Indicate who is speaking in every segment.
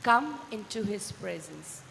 Speaker 1: come into his presence.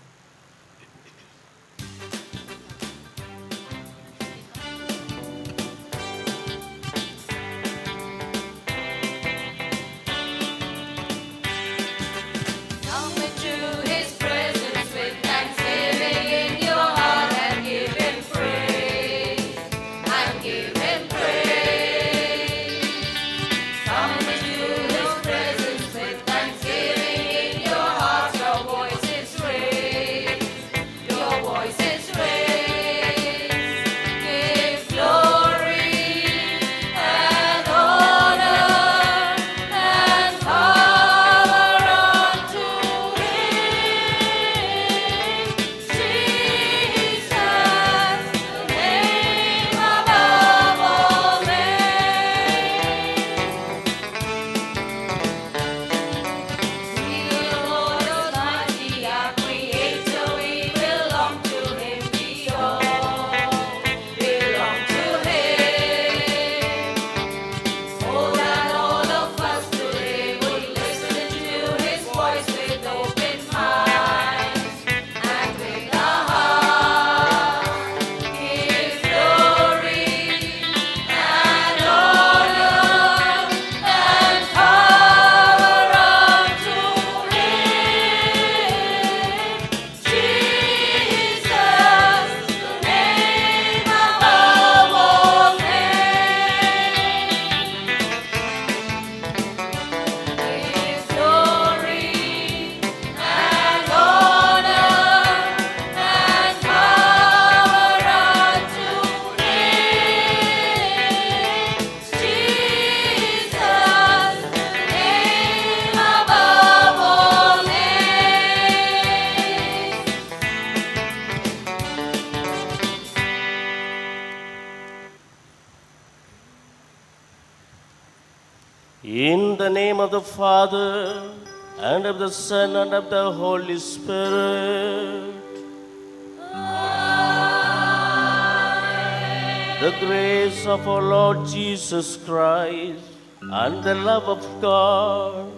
Speaker 2: In the name of the Father, and of the Son, and of the Holy Spirit. Amen. The grace of our Lord Jesus Christ, and the love of God,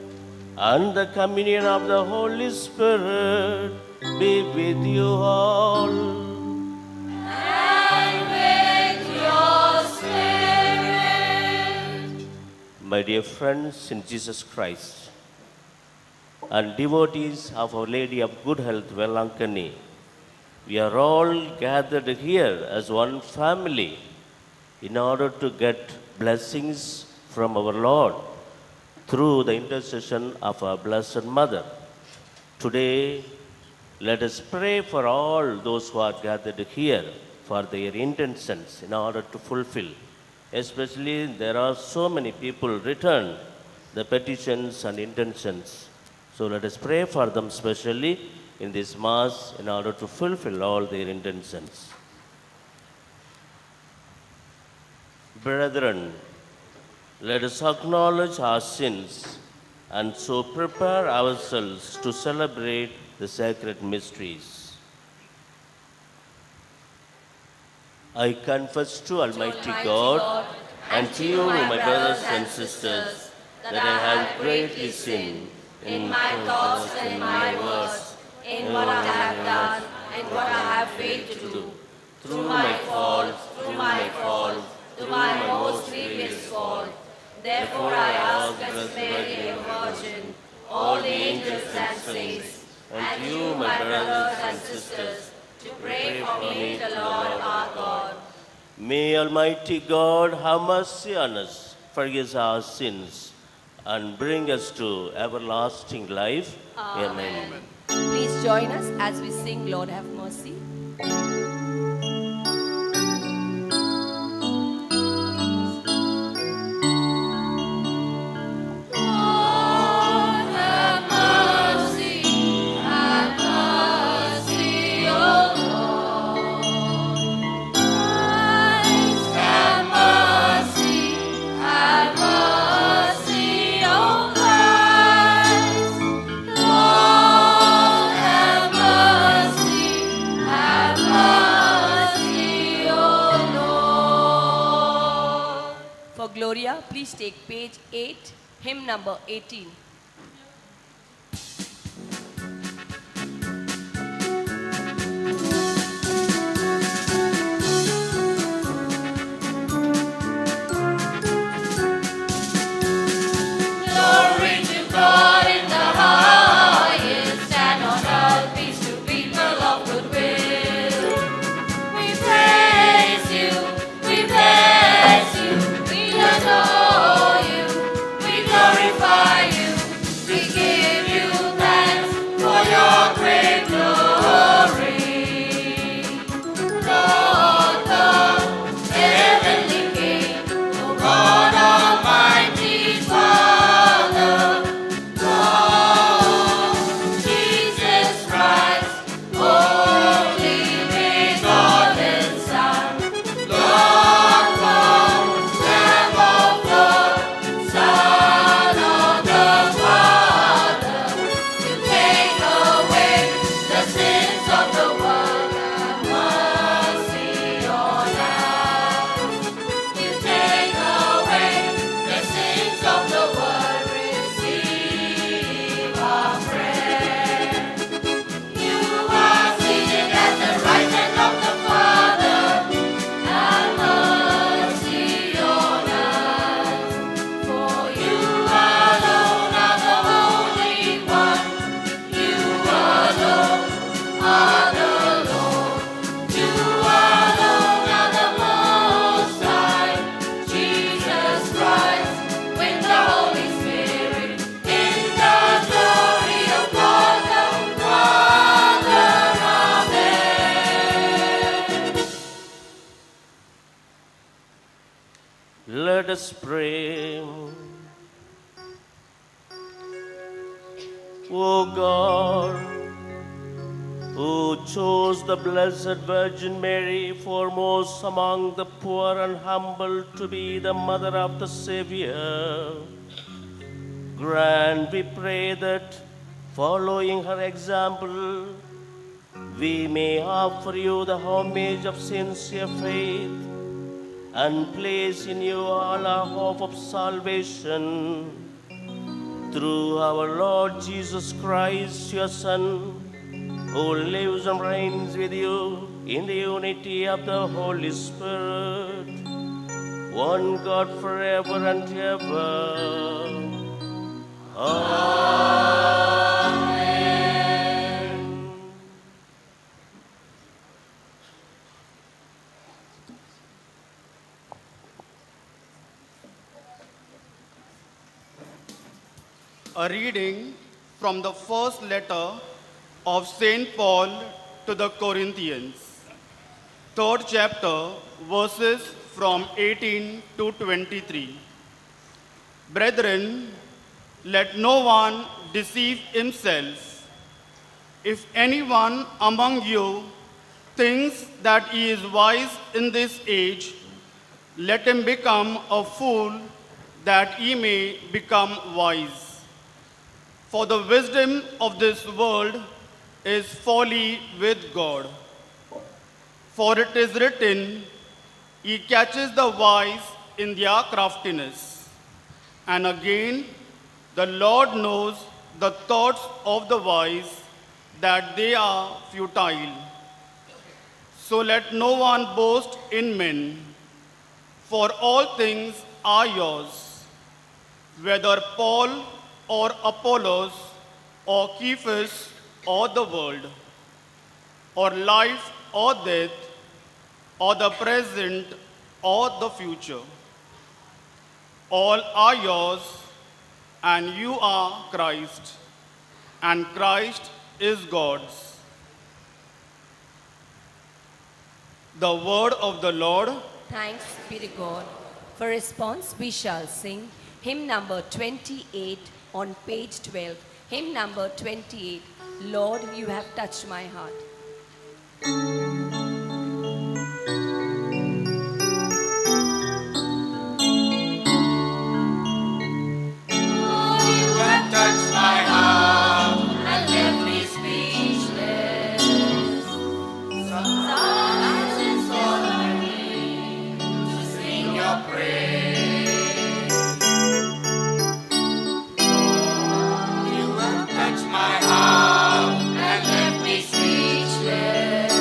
Speaker 2: and the communion of the Holy Spirit be with you all. My dear friends in Jesus Christ and devotees of Our Lady of Good Health, Vailankanni, we are all gathered here as one family in order to get blessings from our Lord through the intercession of our Blessed Mother. Today, let us pray for all those who are gathered here for their intentions in order to fulfill. Especially, there are so many people written the petitions and intentions. So let us pray for them specially in this Mass in order to fulfill all their intentions. Brethren, let us acknowledge our sins and so prepare ourselves to celebrate the sacred mysteries. I confess to Almighty God and to you, my brothers and sisters, that I have greatly sinned in my thoughts and my words, in what I have done and what I have failed to do. Through my fault, through my most grievous fault. Therefore I ask as Mary, a Virgin, all the angels and saints, and you, my brothers and sisters, to pray for me to the Lord our God. May Almighty God have mercy on us, forgive our sins, and bring us to everlasting life. Amen.
Speaker 1: Please join us as we sing Lord Have Mercy. Gloria, please take page 8, hymn number 18.
Speaker 2: us pray. O God, who chose the Blessed Virgin Mary, foremost among the poor and humble, to be the mother of the Savior, grant, we pray, that following her example, we may offer you the homage of sincere faith and place in you all our hope of salvation. Through our Lord Jesus Christ, your Son, who lives and reigns with you in the unity of the Holy Spirit, one God forever and ever. Amen.
Speaker 3: A reading from the first letter of St. Paul to the Corinthians, 3rd chapter, verses from 18 to 23. Brethren, let no one deceive himself. If anyone among you thinks that he is wise in this age, let him become a fool that he may become wise. For the wisdom of this world is folly with God. For it is written, He catches the wise in their craftiness. And again, the Lord knows the thoughts of the wise, that they are futile. So let no one boast in men, for all things are yours, whether Paul or Apollos or Cephas or the world, or life or death, or the present or the future. All are yours, and you are Christ, and Christ is God's. The word of the Lord.
Speaker 1: Thanks be to God. For response, we shall sing hymn number 28 on page 12. Hymn number 28, Lord, you have touched my heart.
Speaker 4: Touch my heart and left me speechless. Silence is all I need to sing your praise. Oh, you have touched my heart and left me speechless.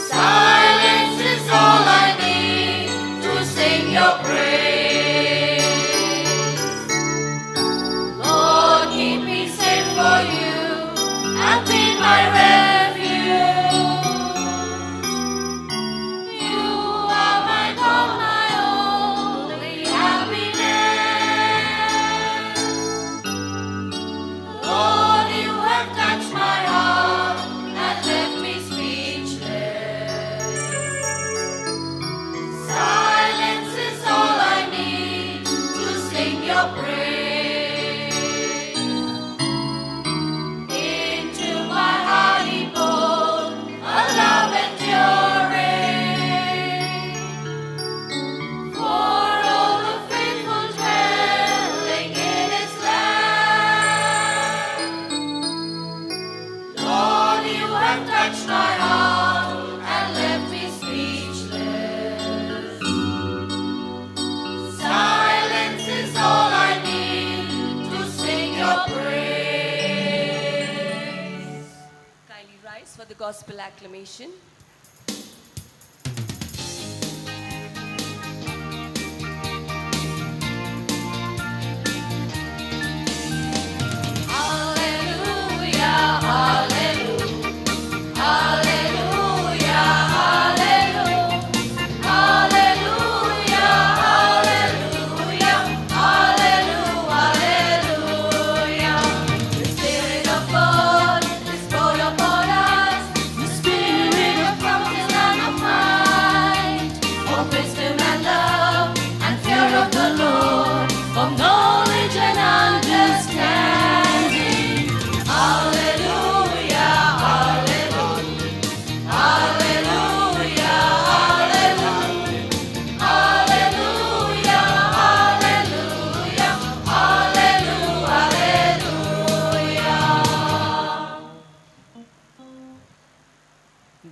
Speaker 4: Silence is all I need to sing your praise. For you have been my refuge. You are my God, my only happiness. Lord, you have touched my heart and left me speechless. Silence is all I need to sing your praise.
Speaker 1: For the gospel acclamation.
Speaker 4: Spirit of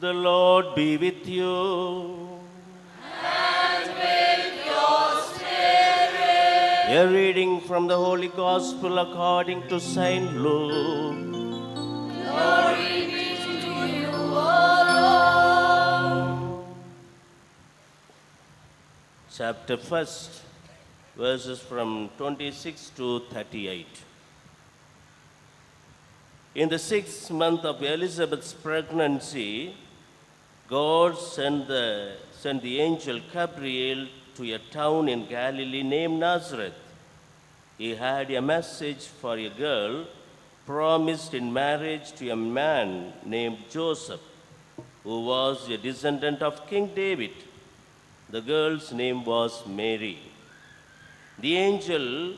Speaker 2: The Lord be with you.
Speaker 4: And with your spirit.
Speaker 2: A reading from the Holy Gospel according to Saint Luke.
Speaker 4: Glory be to you, O Lord.
Speaker 2: Chapter 1, verses from 26 to 38. In the 6th month of Elizabeth's pregnancy, God sent the angel Gabriel to a town in Galilee named Nazareth. He had a message for a girl promised in marriage to a man named Joseph, who was a descendant of King David. The girl's name was Mary. The angel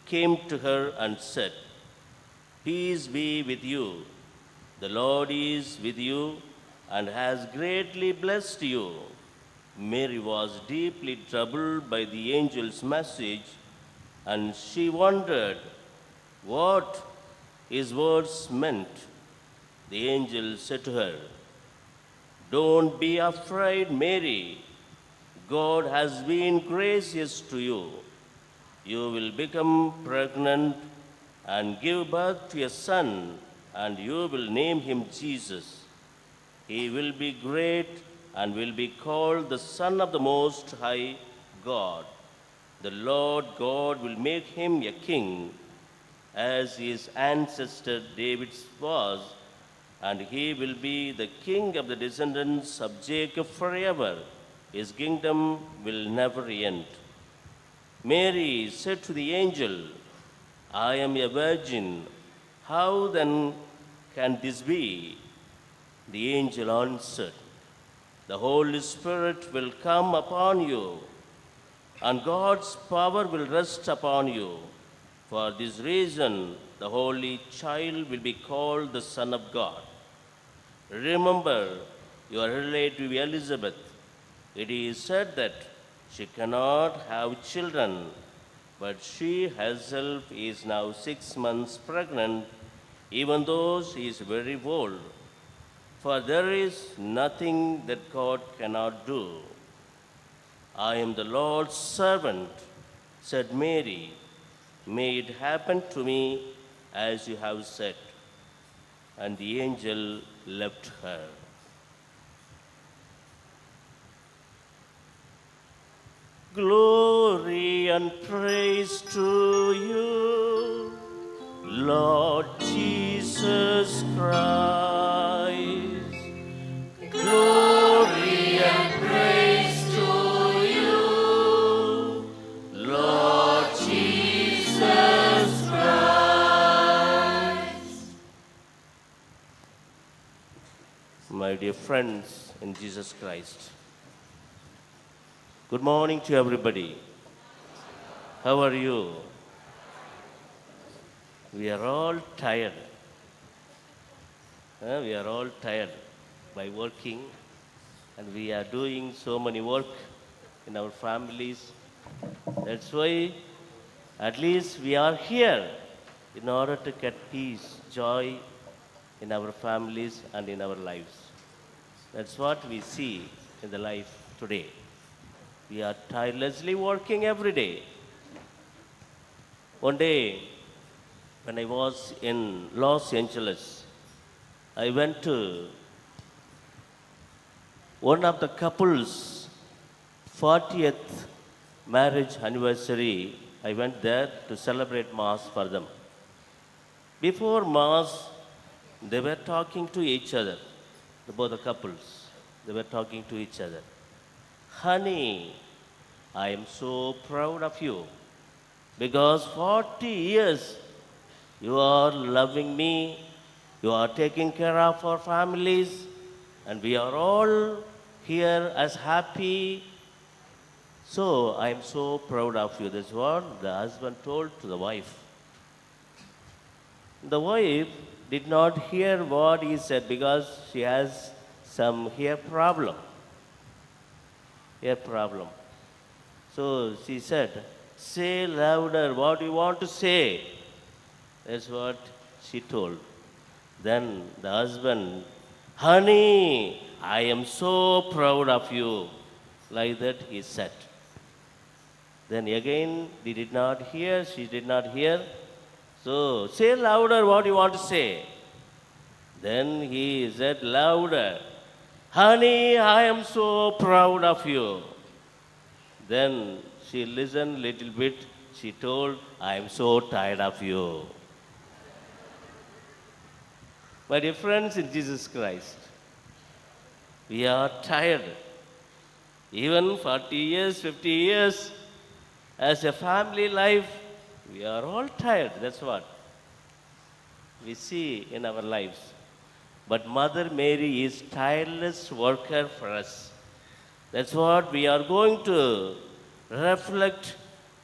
Speaker 2: came to her and said, "Peace be with you. The Lord is with you and has greatly blessed you." Mary was deeply troubled by the angel's message, and she wondered what his words meant. The angel said to her, "Don't be afraid, Mary. God has been gracious to you. You will become pregnant and give birth to a son, and you will name him Jesus. He will be great and will be called the Son of the Most High God. The Lord God will make him a king, as his ancestor David was, and he will be the king of the descendants of Jacob forever. His kingdom will never end." Mary said to the angel, "I am a virgin. How then can this be?" The angel answered, "The Holy Spirit will come upon you, and God's power will rest upon you. For this reason, the Holy Child will be called the Son of God. Remember your relative Elizabeth. It is said that she cannot have children, but she herself is now 6 months pregnant, even though she is very old. For there is nothing that God cannot do." "I am the Lord's servant," said Mary. "May it happen to me as you have said." And the angel left her. Glory and praise to you, Lord Jesus Christ. Glory and praise to you, Lord Jesus Christ. My dear friends in Jesus Christ, good morning to everybody. How are you? We are all tired. We are all tired by working, and we are doing so many work in our families. That's why at least we are here in order to get peace, joy in our families and in our lives. That's what we see in the life today. We are tirelessly working every day. One day, when I was in Los Angeles, I went to one of the couple's 40th marriage anniversary. I went there to celebrate Mass for them. Before Mass, they were talking to each other, both the couples. They were talking to each other. "Honey, I am so proud of you, because 40 years you are loving me, you are taking care of our families, and we are all here as happy. So I am so proud of you." That's what the husband told to the wife. The wife did not hear what he said because she has some ear problem. So she said, "Say louder, what do you want to say?" That's what she told. Then the husband, "Honey, I am so proud of you. Like that he said. Then again, they did not hear, she did not hear. So, say louder what you want to say. Then he said louder, honey, I am so proud of you. Then she listened little bit. She told, I am so tired of you. My dear friends in Jesus Christ, we are tired. Even 40 years, 50 years, as a family life, we are all tired. That's what we see in our lives. But Mother Mary is tireless worker for us. That's what we are going to reflect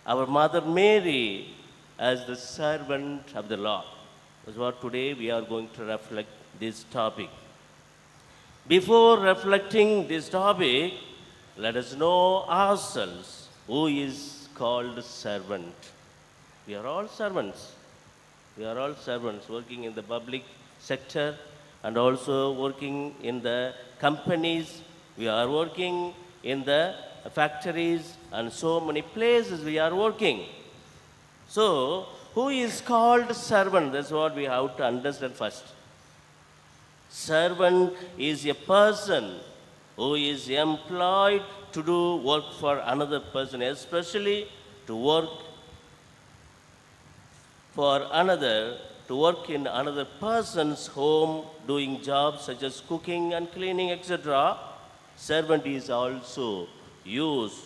Speaker 2: our Mother Mary as the servant of the Lord. That's what today we are going to reflect this topic. Before reflecting this topic, let us know ourselves who is called servant. We are all servants. We are all servants working in the public sector and also working in the companies. We are working in the factories and so many places we are working. So, who is called servant? That's what we have to understand first. Servant is a person who is employed to do work for another person, especially to work for another, to work in another person's home, doing jobs such as cooking and cleaning, etc. Servant is also used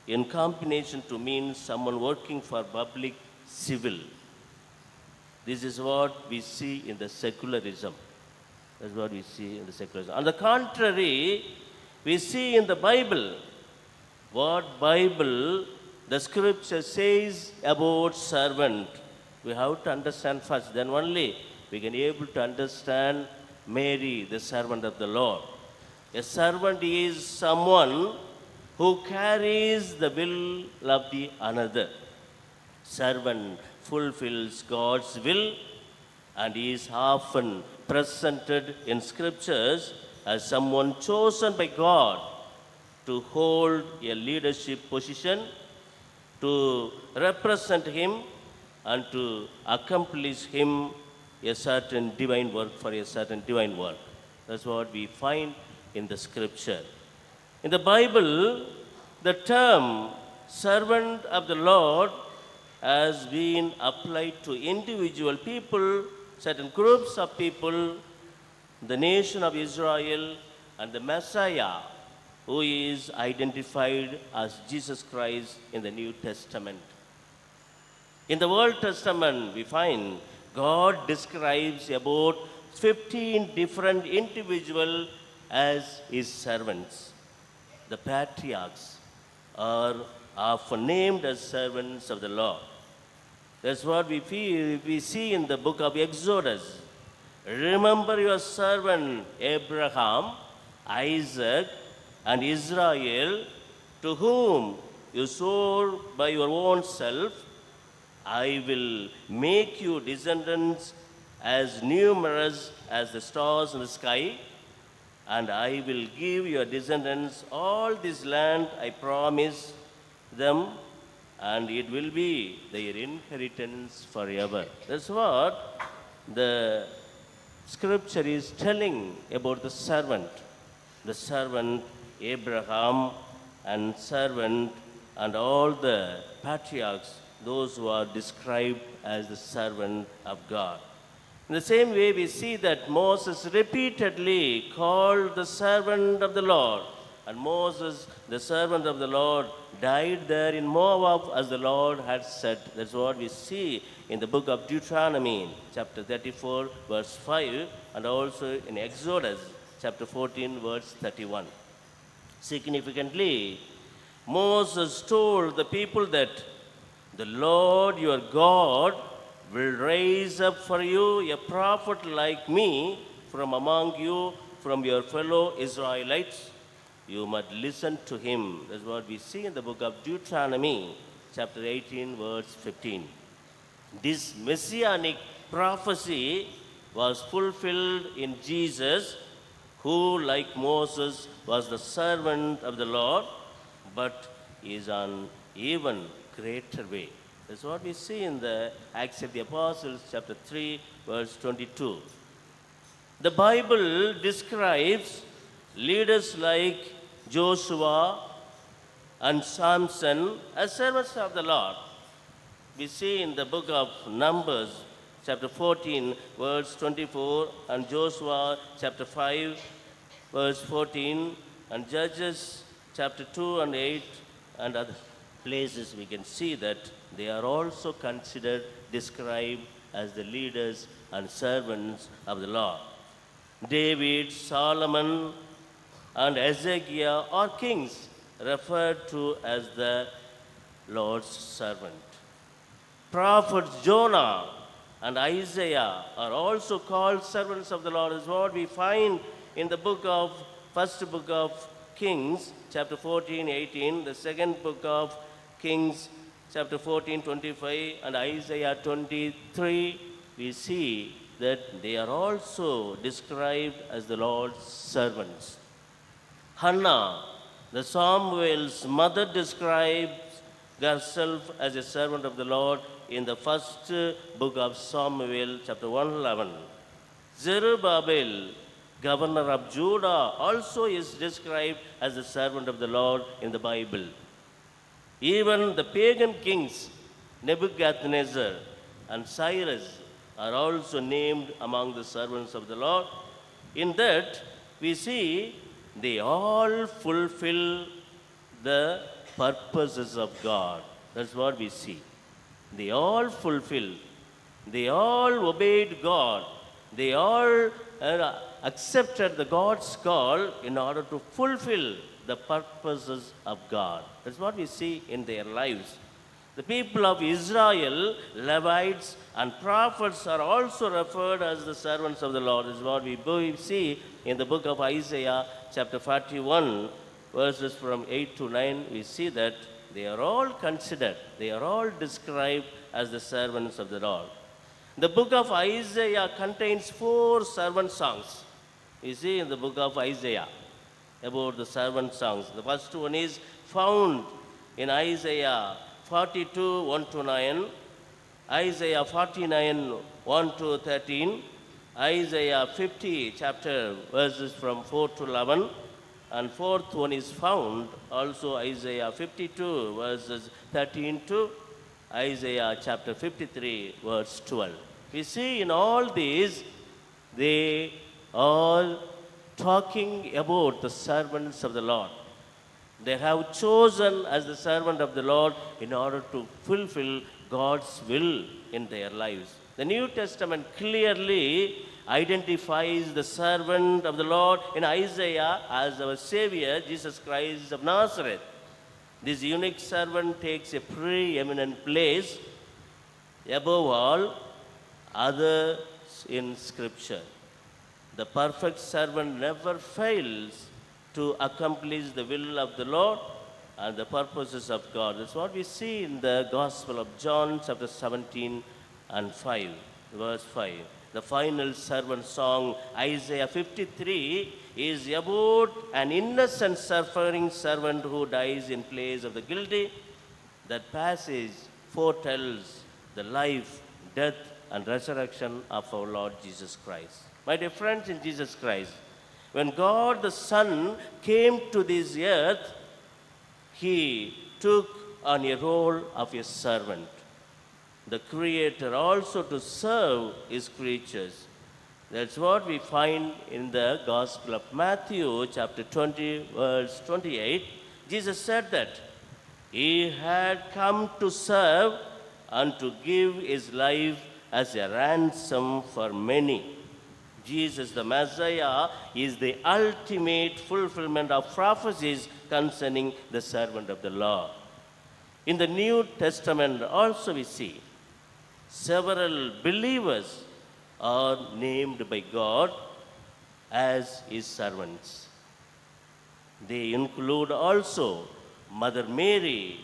Speaker 2: in combination to mean someone working for public civil. This is what we see in the secularism. That's what we see in the secularism. On the contrary, we see in the Bible what Bible, the scripture says about servant. We have to understand first, then only we can be able to understand Mary, the servant of the Lord. A servant is someone who carries the will of the another. Servant fulfills God's will and is often presented in scriptures as someone chosen by God to hold a leadership position, to represent Him, and to accomplish Him a certain divine work for a certain divine work. That's what we find in the scripture. In the Bible, the term servant of the Lord has been applied to individual people, certain groups of people, the nation of Israel, and the Messiah, who is identified as Jesus Christ in the New Testament. In the Old Testament, we find God describes about 15 different individuals as His servants. The patriarchs are often named as servants of the Lord. That's what we see in the book of Exodus. Remember your servant Abraham, Isaac, and Israel, to whom you swore by your own self, I will make you descendants as numerous as the stars in the sky, and I will give your descendants all this land I promise them, and it will be their inheritance forever. That's what the scripture is telling about the servant Abraham, and servant and all the patriarchs, those who are described as the servant of God. In the same way, we see that Moses repeatedly called the servant of the Lord. And Moses, the servant of the Lord, died there in Moab as the Lord had said. That's what we see in the book of Deuteronomy, chapter 34, verse 5, and also in Exodus, chapter 14, verse 31. Significantly, Moses told the people that the Lord your God will raise up for you a prophet like me from among you, from your fellow Israelites. You must listen to him. That's what we see in the book of Deuteronomy, chapter 18, verse 15. This messianic prophecy was fulfilled in Jesus who, like Moses, was the servant of the Lord, but is on even greater way. That's what we see in the Acts of the Apostles, chapter 3, verse 22. The Bible describes leaders like Joshua and Samson as servants of the Lord. We see in the book of Numbers, chapter 14, verse 24, and Joshua, chapter 5, verse 14, and Judges, chapter 2 and 8, and other places we can see that they are also considered, described as the leaders and servants of the Lord. David, Solomon, and Ezekiel are kings referred to as the Lord's servant. Prophets Jonah and Isaiah are also called servants of the Lord, is what we find in the first book of Kings, chapter 14, 18, the second book of Kings, chapter 14, 25, and Isaiah 23. We see that they are also described as the Lord's servants. Hannah, the Samuel's mother, describes herself as a servant of the Lord in the first book of Samuel, chapter 111. Zerubbabel, governor of Judah, also is described as a servant of the Lord in the Bible. Even the pagan kings, Nebuchadnezzar and Cyrus, are also named among the servants of the Lord. In that, we see they all fulfill the purposes of God. That's what we see. They all fulfill. They all obeyed God. They all accepted the God's call in order to fulfill the purposes of God. That's what we see in their lives. The people of Israel, Levites, and prophets are also referred as the servants of the Lord. This is what we see in the book of Isaiah, chapter 41, verses from 8 to 9. We see that they are all considered, they are all described as the servants of the Lord. The book of Isaiah contains 4 servant songs. We see in the book of Isaiah about the servant songs. The first one is found in Isaiah 42, 1 to 9, Isaiah 49, 1 to 13, Isaiah 50, chapter verses from 4 to 11, and fourth one is found also Isaiah 52, verses 13 to Isaiah chapter 53, verse 12. We see in all these, they are talking about the servants of the Lord. They have chosen as the servant of the Lord in order to fulfill God's will in their lives. The New Testament clearly identifies the servant of the Lord in Isaiah as our Savior, Jesus Christ of Nazareth. This unique servant takes a preeminent place above all others in Scripture. The perfect servant never fails to accomplish the will of the Lord and the purposes of God. That's what we see in the Gospel of John, chapter 17 and 5, verse 5. The final servant song, Isaiah 53, is about an innocent suffering servant who dies in place of the guilty. That passage foretells the life, death, and resurrection of our Lord Jesus Christ. My dear friends in Jesus Christ, when God the Son came to this earth, He took on a role of a servant. The Creator also to serve His creatures. That's what we find in the Gospel of Matthew, chapter 20, verse 28. Jesus said that He had come to serve and to give His life as a ransom for many. Jesus, the Messiah, is the ultimate fulfillment of prophecies concerning the servant of the Lord. In the New Testament also we see several believers are named by God as His servants. They include also Mother Mary,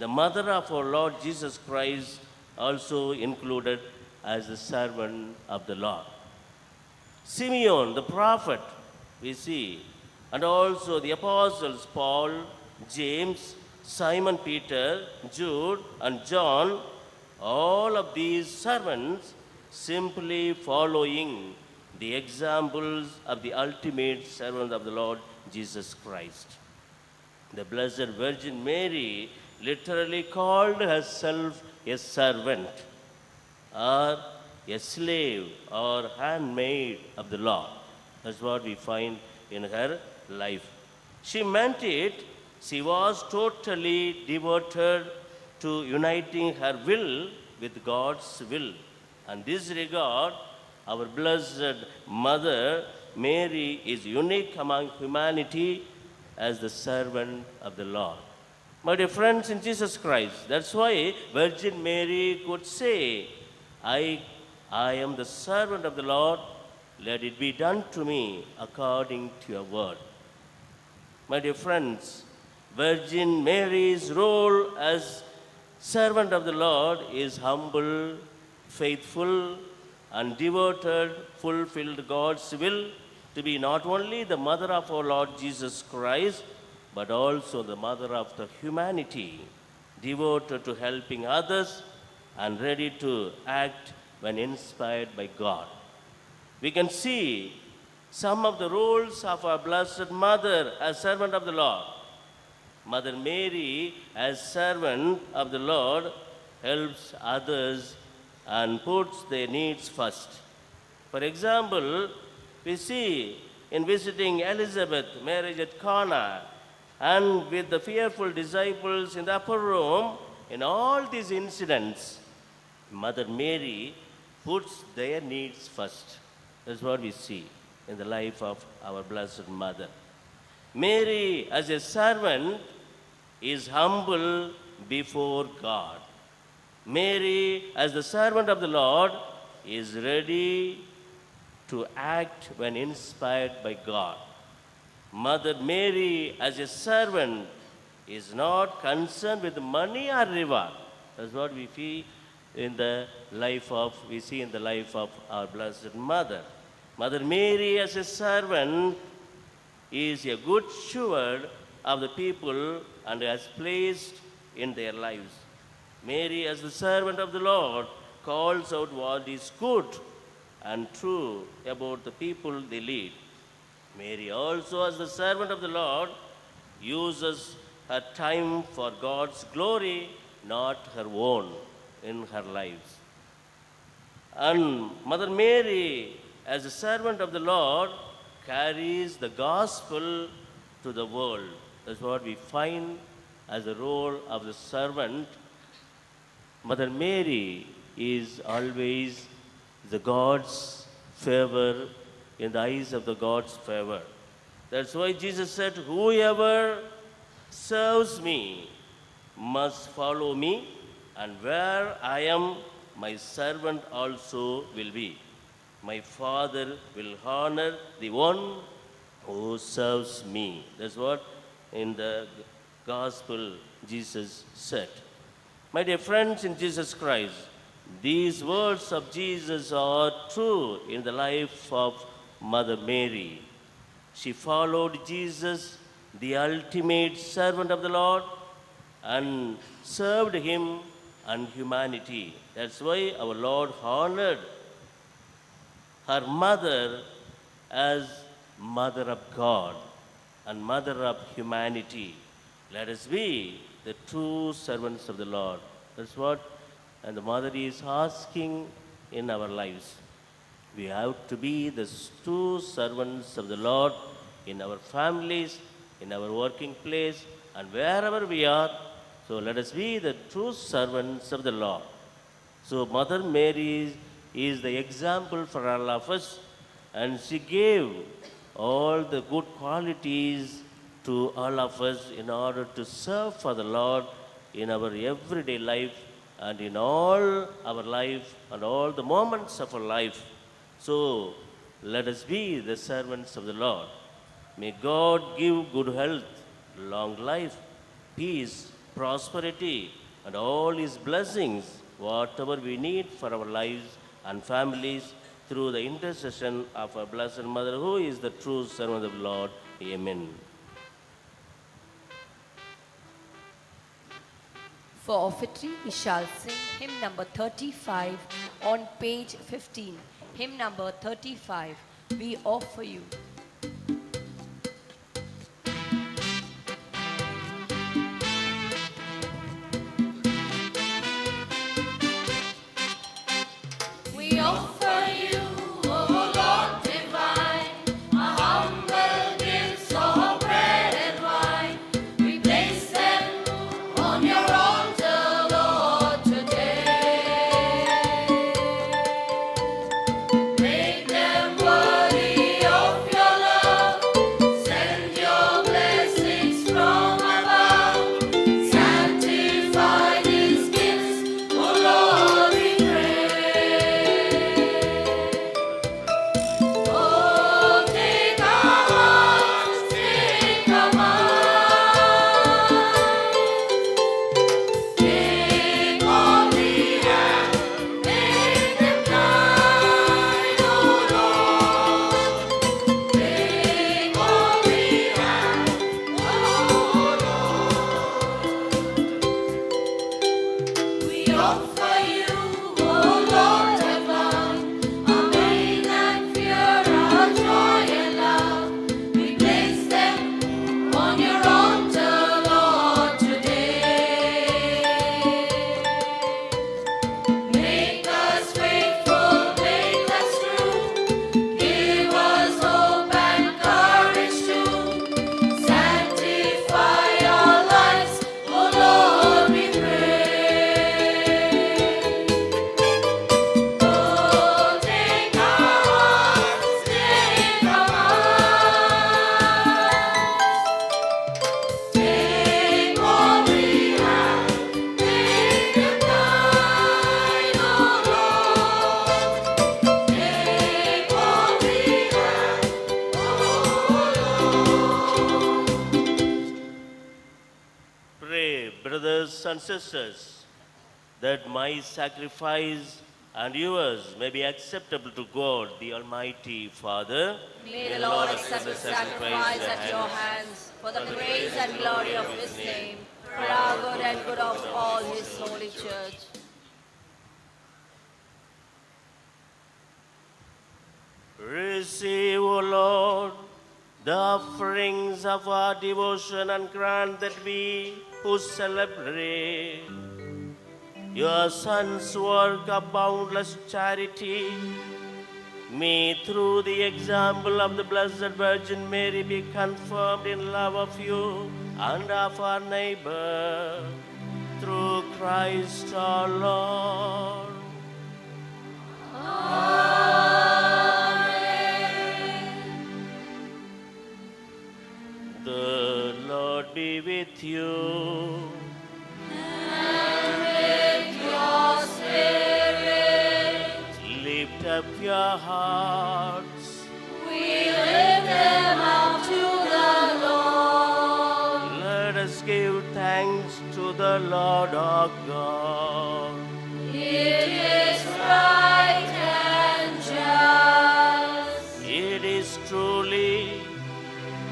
Speaker 2: the mother of our Lord Jesus Christ, also included as the servant of the Lord. Simeon, the prophet, we see. And also the apostles Paul, James, Simon Peter, Jude, and John, all of these servants simply following the examples of the ultimate servant of the Lord Jesus Christ. The Blessed Virgin Mary literally called herself a servant or a slave or handmaid of the Lord. That's what we find in her life. She meant it. She was totally devoted to uniting her will with God's will. And this regard, our Blessed Mother Mary is unique among humanity as the servant of the Lord. My dear friends in Jesus Christ, that's why Virgin Mary could say, I am the servant of the Lord, let it be done to me according to your word. My dear friends, Virgin Mary's role as servant of the Lord is humble, faithful, and devoted, fulfilled God's will to be not only the mother of our Lord Jesus Christ, but also the mother of the humanity, devoted to helping others and ready to act when inspired by God. We can see some of the roles of our Blessed Mother as servant of the Lord. Mother Mary, as servant of the Lord, helps others and puts their needs first. For example, we see in visiting Elizabeth, marriage at Cana, and with the fearful disciples in the upper room, in all these incidents, Mother Mary puts their needs first. That's what we see in the life of our Blessed Mother. Mary, as a servant, is humble before God. Mary, as the servant of the Lord, is ready to act when inspired by God. Mother Mary, as a servant, is not concerned with money or reward. That's what we see in the life of our Blessed Mother. Mother Mary, as a servant, is a good steward of the people and has placed in their lives. Mary, as the servant of the Lord, calls out what is good and true about the people they lead. Mary also, as the servant of the Lord, uses her time for God's glory, not her own, in her lives. And Mother Mary, as a servant of the Lord, carries the gospel to the world. That's what we find as the role of the servant. Mother Mary is always the God's favor, in the eyes of the God's favor. That's why Jesus said, whoever serves me must follow me, and where I am, my servant also will be. My Father will honor the one who serves me. That's what in the gospel Jesus said. My dear friends in Jesus Christ, these words of Jesus are true in the life of Mother Mary. She followed Jesus, the ultimate servant of the Lord, and served him and humanity. That's why our Lord honored her mother as Mother of God and Mother of humanity. Let us be the true servants of the Lord. That's what and the Mother is asking in our lives. We have to be the true servants of the Lord in our families, in our working place, and wherever we are. So let us be the true servants of the Lord. So Mother Mary is the example for all of us, and she gave all the good qualities to all of us in order to serve for the Lord in our everyday life and in all our life and all the moments of our life. So let us be the servants of the Lord. May God give good health, long life, peace, prosperity, and all His blessings, whatever we need for our lives and families through the intercession of our Blessed Mother, who is the true servant of the Lord. Amen.
Speaker 1: For offertory, we shall sing hymn number 35 on page 15. Hymn number 35, we offer you.
Speaker 4: We offer you, O Lord divine, a humble gift of bread and wine. We place them on your altar, Lord, today. Make them worthy of your love. Send your blessings from above. Sanctify these gifts, O Lord, we pray. Oh, take our hearts, take our minds. Take all we have, make them thine, O Lord. Take all we have, O Lord. We offer you, O Lord divine, our pain and fear, our joy and love. We place them on your altar, Lord, today. Make us faithful, make us true. Give us hope and courage to sanctify our lives, O Lord, we pray. Oh, take our hearts, take our minds. Take all we have, make them thine, O Lord. Take all we have, O Lord.
Speaker 2: Pray, brothers and sisters, that my sacrifice and yours may be acceptable to God, the Almighty Father.
Speaker 1: May the Lord accept the sacrifice at your hands for the praise and glory of his name, for our good and good of all his holy church.
Speaker 2: Receive, O Lord, the offerings of our devotion and grant that we who celebrate your Son's work of boundless charity may, through the example of the Blessed Virgin Mary, be confirmed in love of you and of our neighbor. Through Christ our Lord. The Lord be with you.
Speaker 4: Your spirit,
Speaker 2: Lift up your hearts.
Speaker 4: we lift them up to the Lord.
Speaker 2: Let us give thanks to the Lord our God.
Speaker 4: It is right and just.
Speaker 2: It is truly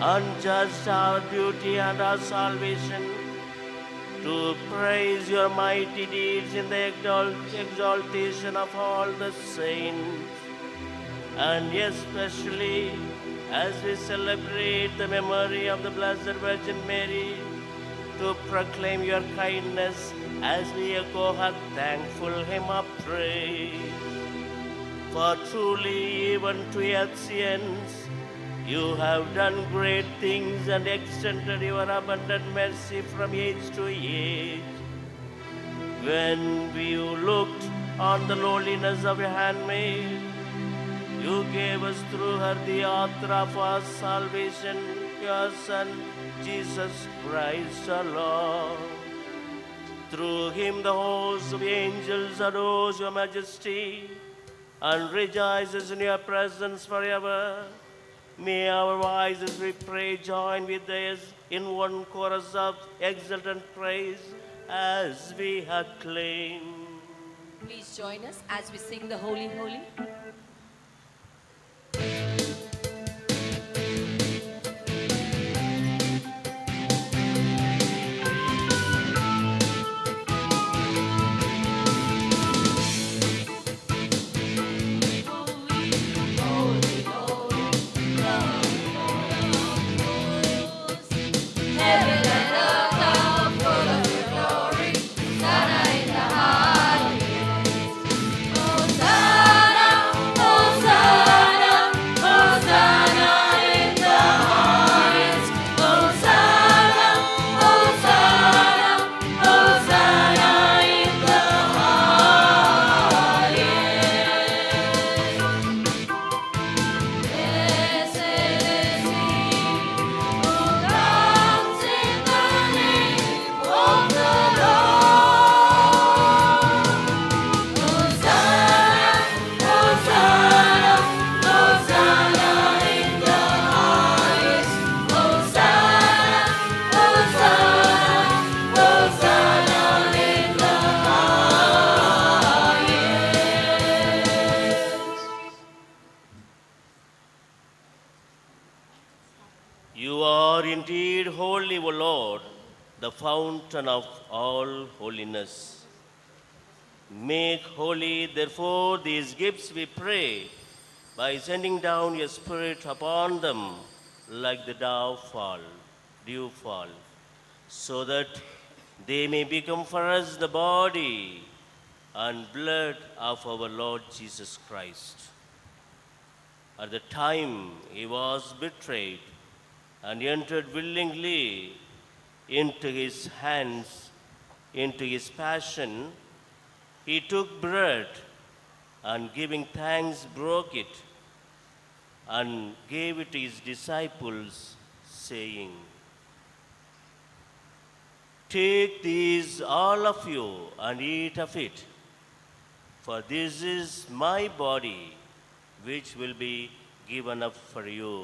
Speaker 2: unjust, our duty and our salvation, to praise your mighty deeds in the exaltation of all the saints, and especially as we celebrate the memory of the Blessed Virgin Mary, to proclaim your kindness as we echo her thankful hymn of praise. For truly, even to ancients, you have done great things and extended your abundant mercy from age to age. When we looked on the lowliness of your handmaid, you gave us through her the author of our salvation, your Son, Jesus Christ our Lord. Through him the host of angels adores your majesty and rejoices in your presence forever. May our voices, we pray, join with theirs in one chorus of exultant praise as we acclaim.
Speaker 1: Please join us as we sing the Holy, Holy.
Speaker 2: You are indeed holy, O Lord, the fountain of all holiness. Make holy, therefore, these gifts, we pray, by sending down your Spirit upon them like the dew fall, so that they may become for us the body and blood of our Lord Jesus Christ. At the time he was betrayed and entered willingly into his hands, into his passion, he took bread and giving thanks broke it and gave it to his disciples, saying, "Take these, all of you, and eat of it, for this is my body, which will be given up for you."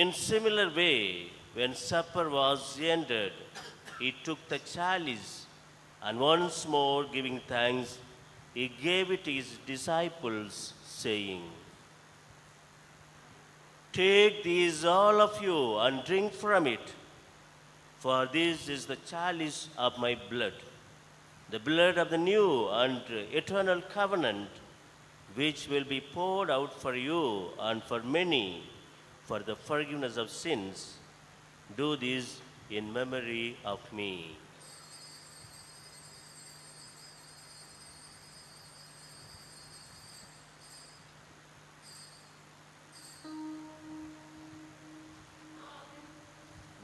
Speaker 2: In similar way, when supper was ended, he took the chalice, and once more giving thanks, he gave it to his disciples, saying, "Take these, all of you, and drink from it, for this is the chalice of my blood, the blood of the new and eternal covenant, which will be poured out for you and for many for the forgiveness of sins. Do this in memory of me."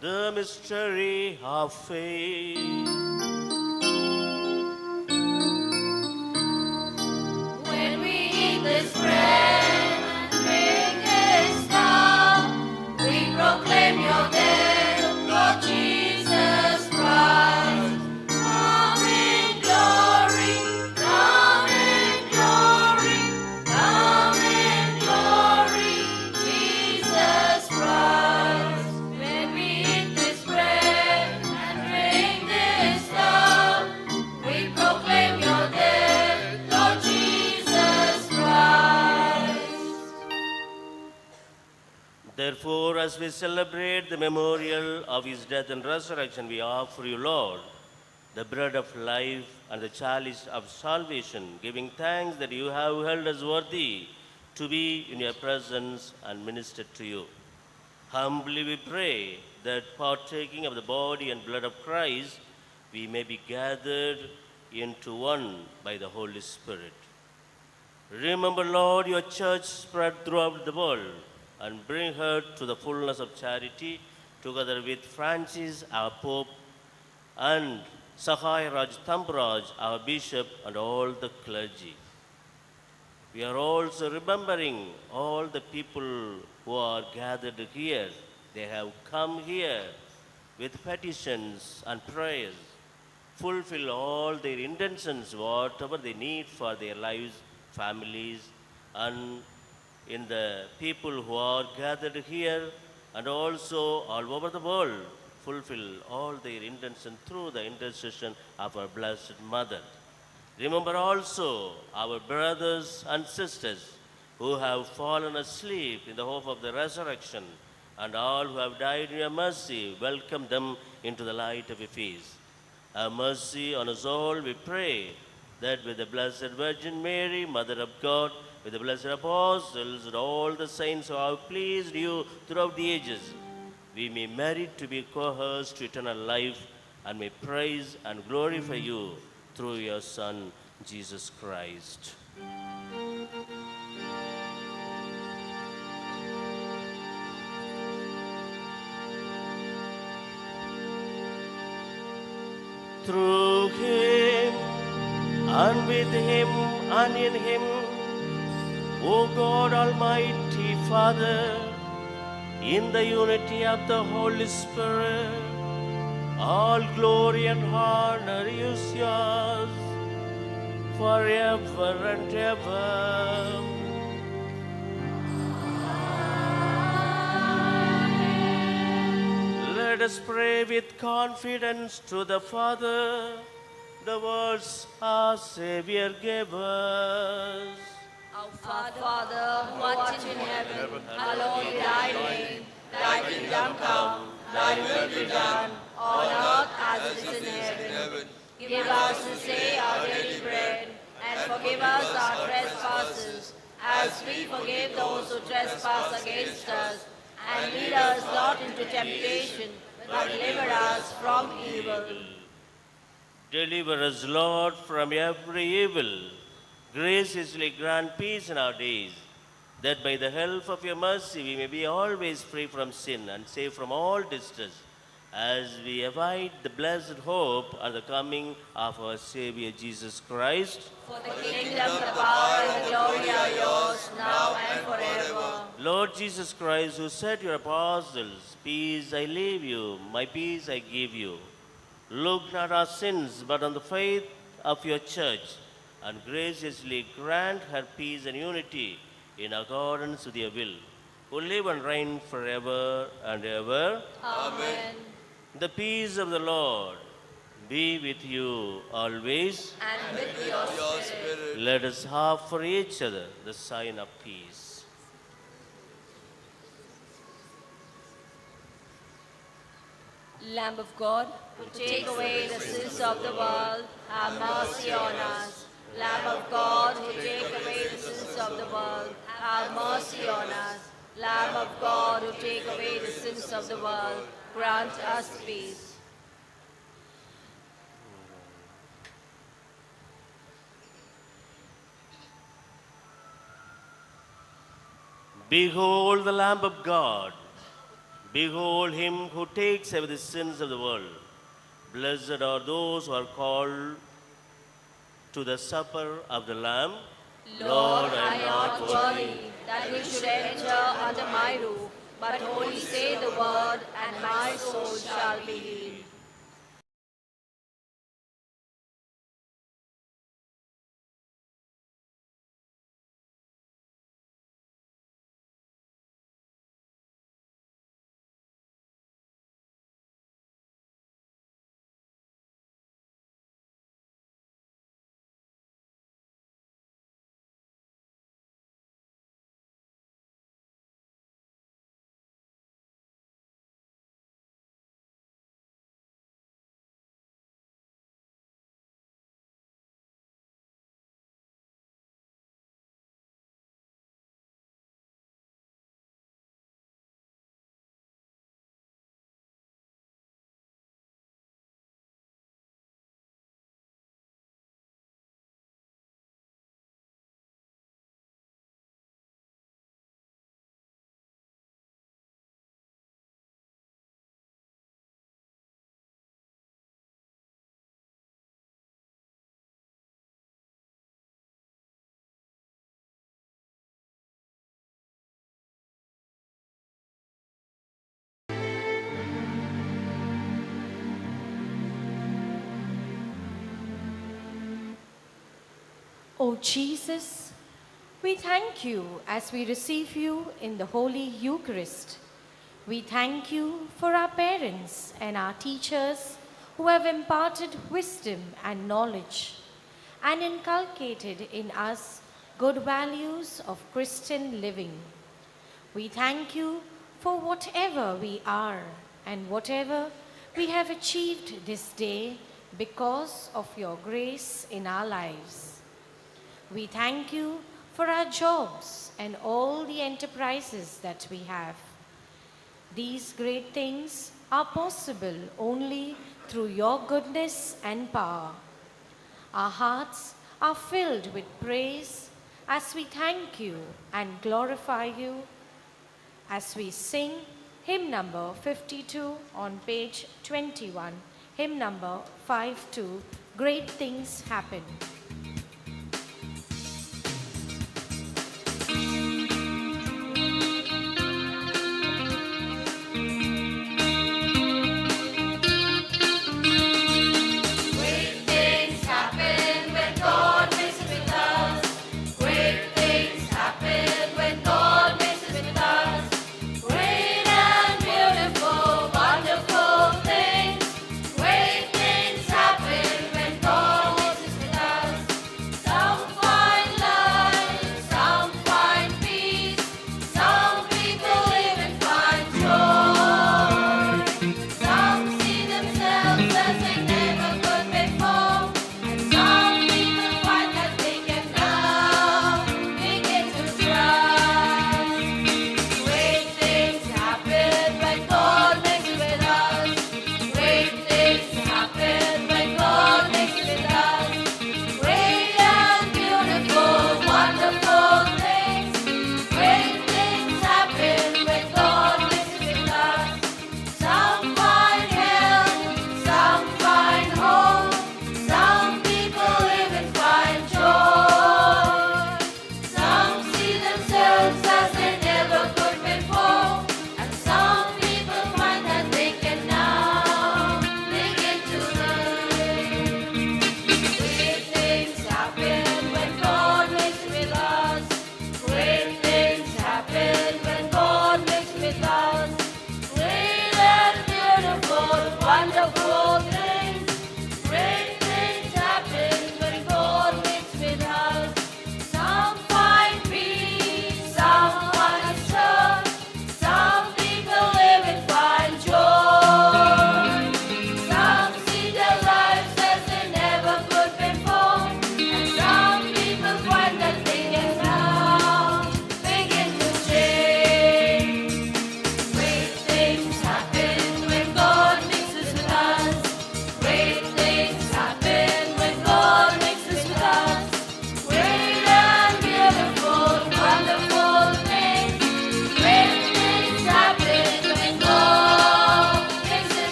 Speaker 2: The mystery of faith.
Speaker 4: When we eat this bread and drink this cup, we proclaim your death, Lord Jesus Christ. Come in glory, come in glory, come in glory, Jesus Christ. When we eat this bread and drink this cup, we proclaim your death, Lord Jesus Christ.
Speaker 2: Therefore, as we celebrate the memorial of his death and resurrection, we offer you, Lord, the bread of life and the chalice of salvation, giving thanks that you have held us worthy to be in your presence and minister to you. Humbly we pray that, partaking of the body and blood of Christ, we may be gathered into one by the Holy Spirit. Remember, Lord, your church spread throughout the world, and bring her to the fullness of charity, together with Francis, our Pope, and Sahai Raj Tambraj, our Bishop, and all the clergy. We are also remembering all the people who are gathered here. They have come here with petitions and prayers. Fulfill all their intentions, whatever they need for their lives, families, and in the people who are gathered here and also all over the world. Fulfill all their intentions through the intercession of our Blessed Mother. Remember also our brothers and sisters who have fallen asleep in the hope of the resurrection, and all who have died in your mercy. Welcome them into the light of your face. Have mercy on us all, we pray, that with the Blessed Virgin Mary, Mother of God, with the blessed apostles and all the saints who have pleased you throughout the ages, we may merit to be co-heirs to eternal life, and may praise and glorify you through your Son, Jesus Christ. Through him, and with him, and in him, O God, Almighty Father, in the unity of the Holy Spirit, all glory and honor is yours forever and ever. Let us pray with confidence to the Father, the words our Savior gave us.
Speaker 1: Our Father, who art in heaven, hallowed be thy name. Thy kingdom come, thy will be done, on earth as it is in heaven. Give us this day our daily bread, and forgive us our trespasses, as we forgive those who trespass against us. And lead us not into temptation, but deliver us from evil.
Speaker 2: Deliver us, Lord, from every evil. Graciously grant peace in our days, that by the help of your mercy we may be always free from sin and safe from all distress, as we await the blessed hope and the coming of our Savior Jesus Christ.
Speaker 1: For the kingdom, the power, and the glory are yours, now and forever.
Speaker 2: Lord Jesus Christ, who said to your apostles, "Peace I leave you, my peace I give you," look not on our sins, but on the faith of your church, and graciously grant her peace and unity in accordance with your will, who live and reign forever and ever.
Speaker 1: Amen.
Speaker 2: The peace of the Lord be with you always.
Speaker 1: And with your spirit.
Speaker 2: Let us have for each other the sign of peace.
Speaker 1: Lamb of God, who take away the sins of the world, have mercy on us. Lamb of God, who take away the sins of the world, have mercy on us. Lamb of God, who take away the sins of the world, grant us peace.
Speaker 2: Behold the Lamb of God. Behold him who takes away the sins of the world. Blessed are those who are called to the supper of the Lamb.
Speaker 1: Lord, I am not worthy that you should enter under my roof, but only say the word, and my soul shall be healed.
Speaker 5: O Jesus, we thank you as we receive you in the Holy Eucharist. We thank you for our parents and our teachers who have imparted wisdom and knowledge and inculcated in us good values of Christian living. We thank you for whatever we are and whatever we have achieved this day because of your grace in our lives. We thank you for our jobs and all the enterprises that we have. These great things are possible only through your goodness and power. Our hearts are filled with praise as we thank you and glorify you as we sing hymn number 52 on page 21, hymn number 52, Great Things Happen.
Speaker 1: Wonderful,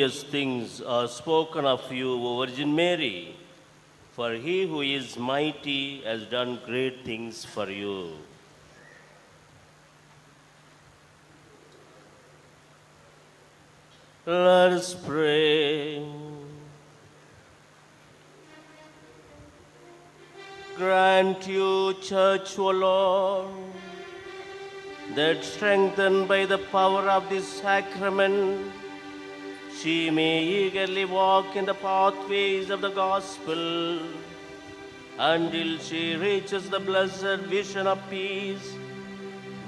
Speaker 2: glorious things are spoken of you, O Virgin Mary, for he who is mighty has done great things for you. Let us pray. Grant you, Church, O Lord, that strengthened by the power of this sacrament, she may eagerly walk in the pathways of the gospel until she reaches the blessed vision of peace,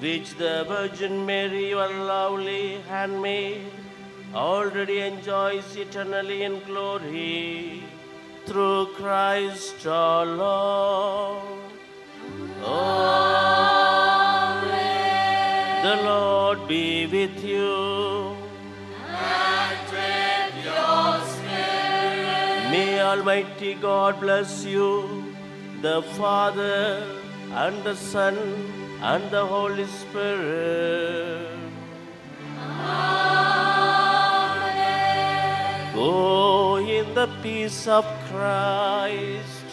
Speaker 2: which the Virgin Mary, your lovely handmaid, already enjoys eternally in glory. Through Christ our Lord. Amen. The Lord be with you.
Speaker 1: And with your spirit.
Speaker 2: May Almighty God bless you, the Father, and the Son, and the Holy Spirit.
Speaker 1: Amen.
Speaker 2: Go in the peace of Christ.